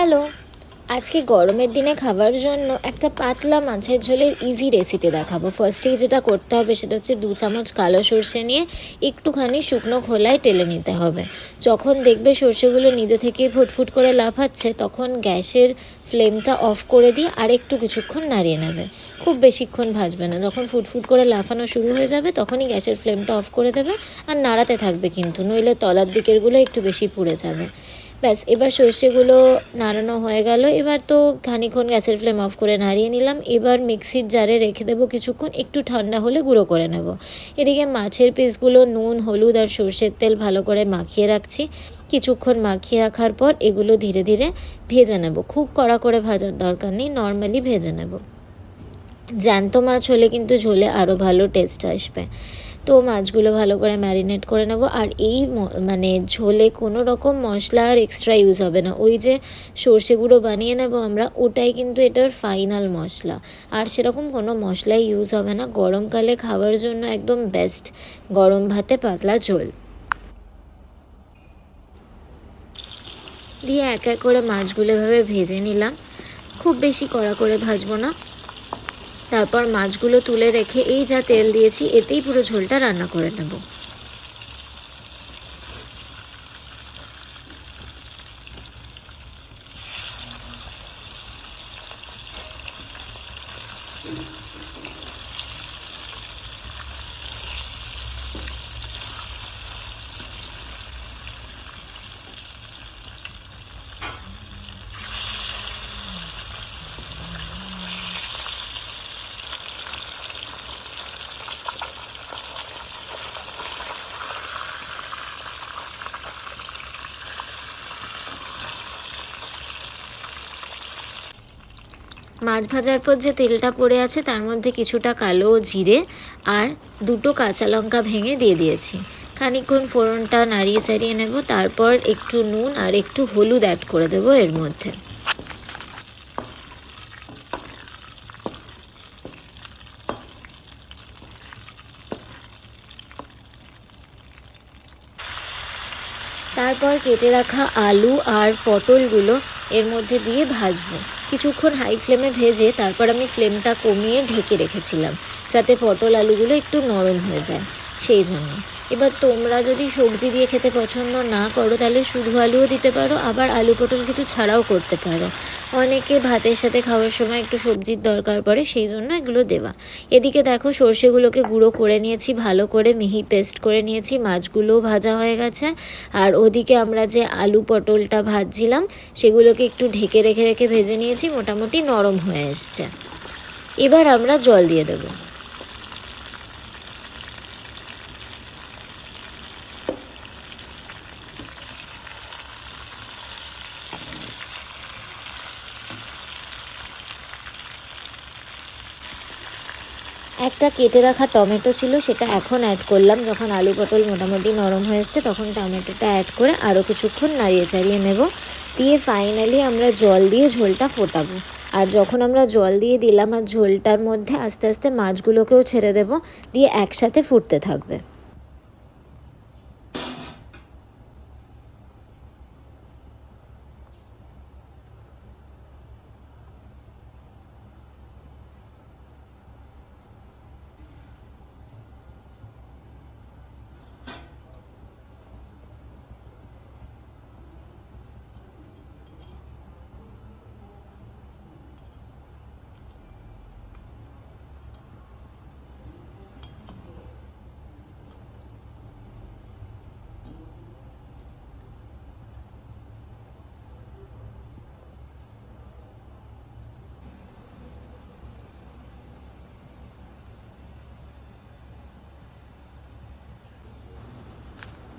Hello, আজকে গরমের দিনে খাবার জন্য একটা পাতলা মাছের ঝোলের ইজি রেসিপি দেখাবো। ফার্স্টেই যেটা করতে হবে সেটা হচ্ছে 2 চামচ কালো সর্ষে নিয়ে একটুখানি শুকনো খোলায় টেলে নিতে হবে। যখন দেখবে সর্ষেগুলো নিজে থেকেই ফুটফুট করে লাফাচ্ছে তখন গ্যাসের ফ্লেমটা অফ করে দিয়ে আরেকটু কিছুক্ষণ নাড়িয়ে নেবে। খুব বেশিক্ষণ ভাজবে না, যখন ফুটফুট করে লাফানো শুরু হয়ে যাবে তখনই গ্যাসের ফ্লেমটা অফ করে দেবে। আর নাড়াতে থাকবে কিন্তু, নইলে তলার দিকেরগুলো একটু বেশি পুড়ে যাবে। ব্যাস, এবার সর্ষেগুলো নাড়ানো হয়ে গেল। এবার তো খানিকক্ষণ গ্যাসের ফ্লেম অফ করে নাড়িয়ে নিলাম। এবার মিক্সির জারে রেখে দেবো কিছুক্ষণ, একটু ঠান্ডা হলে গুঁড়ো করে নেব। এদিকে মাছের পিসগুলো নুন, হলুদ আর সর্ষের তেল ভালো করে মাখিয়ে রাখছি। কিছুক্ষণ মাখিয়ে রাখার পর এগুলো ধীরে ধীরে ভেজে নেব। খুব কড়া করে ভাজার দরকার নেই, নর্মালি ভেজে নেব। জ্যান্ত মাছ হলে কিন্তু ঝোলে আরও ভালো টেস্ট আসবে। তো মাছগুলো ভালো করে ম্যারিনেট করে নেব। আর এই ঝোলে কোনো রকম মশলা আর এক্সট্রা ইউজ হবে না। ওই যে সর্ষে গুঁড়ো বানিয়ে নেব আমরা, ওটাই কিন্তু এটার ফাইনাল মশলা। আর সেরকম কোনো মশলাই ইউজ হবে না। গরমকালে খাওয়ার জন্য একদম বেস্ট গরম ভাতে পাতলা ঝোল। দিয়ে এক এক করে মাছগুলো এভাবে ভেজে নিলাম। খুব বেশি কড়া করে ভাজবো না। তারপর মাছগুলো তুলে রেখে এই যা তেল দিয়েছি এতেই পুরো ঝোলটা রান্না করে নেব। মাছ ভাজার পর যে তেলটা পড়ে আছে তার মধ্যে কিছুটা কালো জিরে আর 2টো কাঁচা লঙ্কা ভেঙে দিয়ে দিয়েছি। খানিকক্ষণ ফোড়নটা নাড়িয়ে চাড়িয়ে নেব। তারপর একটু নুন আর একটু হলুদ অ্যাড করে দেবো এর মধ্যে। তারপর কেটে রাখা আলু আর পটলগুলো এর মধ্যে দিয়ে ভাজবো। কিছুক্ষণ হাই ফ্লেমে ভেজে তারপর আমি ফ্লেমটা কমিয়ে ঢেকে রেখেছিলাম, যাতে পটল আলুগুলো একটু নরম হয়ে যায়, সেই জন্য। এবার তোমরা যদি সবজি দিয়ে খেতে পছন্দ না করো তাহলে শুধু আলুও দিতে পারো, আবার আলু পটল কিছু ছাড়াও করতে পারো। অনেকে ভাতের সাথে খাওয়ার সময় একটু সবজির দরকার পড়ে, সেই জন্য এগুলো দেওয়া। এদিকে দেখো সর্ষেগুলোকে গুঁড়ো করে নিয়েছি, ভালো করে মিহি পেস্ট করে নিয়েছি। মাছগুলোও ভাজা হয়ে গেছে। আর ওদিকে আমরা যে আলু পটলটা ভাজছিলাম সেগুলোকে একটু ঢেকে রেখে রেখে ভেজে নিয়েছি, মোটামুটি নরম হয়ে এসছে। এবার আমরা জল দিয়ে দেবো। একটা কেটে রাখা টমেটো ছিল, সেটা এখন অ্যাড করলাম। যখন আলু পটল মোটামুটি নরম হয়ে এসছে তখন টমেটোটা অ্যাড করে আরও কিছুক্ষণ নাড়িয়ে চাড়িয়ে নেব। দিয়ে ফাইনালি আমরা জল দিয়ে ঝোলটা ফোটাবো। আর যখন আমরা জল দিয়ে দিলাম আর ঝোলটার মধ্যে আস্তে আস্তে মাছগুলোকেও ছেড়ে দেব, দিয়ে একসাথে ফুটতে থাকবে।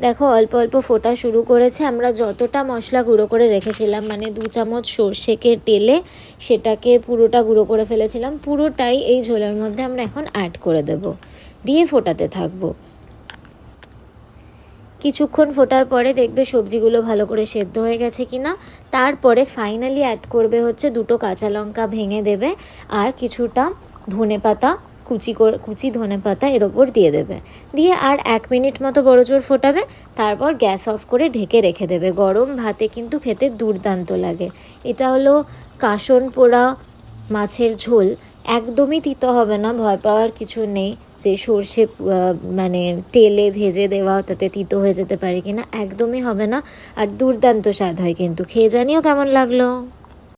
দেখো অল্প অল্প ফোটা শুরু করেছে। আমরা যতটা মশলা গুঁড়ো করে রেখেছিলাম, 2 চামচ সর্ষেকে টেলে সেটাকে পুরোটা গুঁড়ো করে ফেলেছিলাম, পুরোটাই এই ঝোলের মধ্যে আমরা এখন অ্যাড করে দেব। দিয়ে ফোটাতে থাকবো। কিছুক্ষণ ফোটার পরে দেখবে সবজিগুলো ভালো করে সেদ্ধ হয়ে গেছে কিনা। তারপরে ফাইনালি অ্যাড করবে হচ্ছে 2টো কাঁচা লঙ্কা ভেঙে দেবে আর কিছুটা ধনেপাতা কুচি ধনেপাতা এর ওপর দিয়ে দেবে, দিয়ে আর 1 মিনিট মতো বড়জোর ফোটাবে, তারপর গ্যাস অফ করে ঢেকে রেখে দেবে। গরম ভাতে কিন্তু খেতে দুর্দান্ত লাগে। এটা হলো কাসন পোড়া মাছের ঝোল। একদমই তিতো হবে না, ভয় পাওয়ার কিছু নেই যে সর্ষে মানে তেলে ভেজে দেওয়া তাতে তিতো হয়ে যেতে পারে কিনা, একদমই হবে না। আর দুর্দান্ত স্বাদ হয় কিন্তু। খেয়ে জানিও কেমন লাগলো।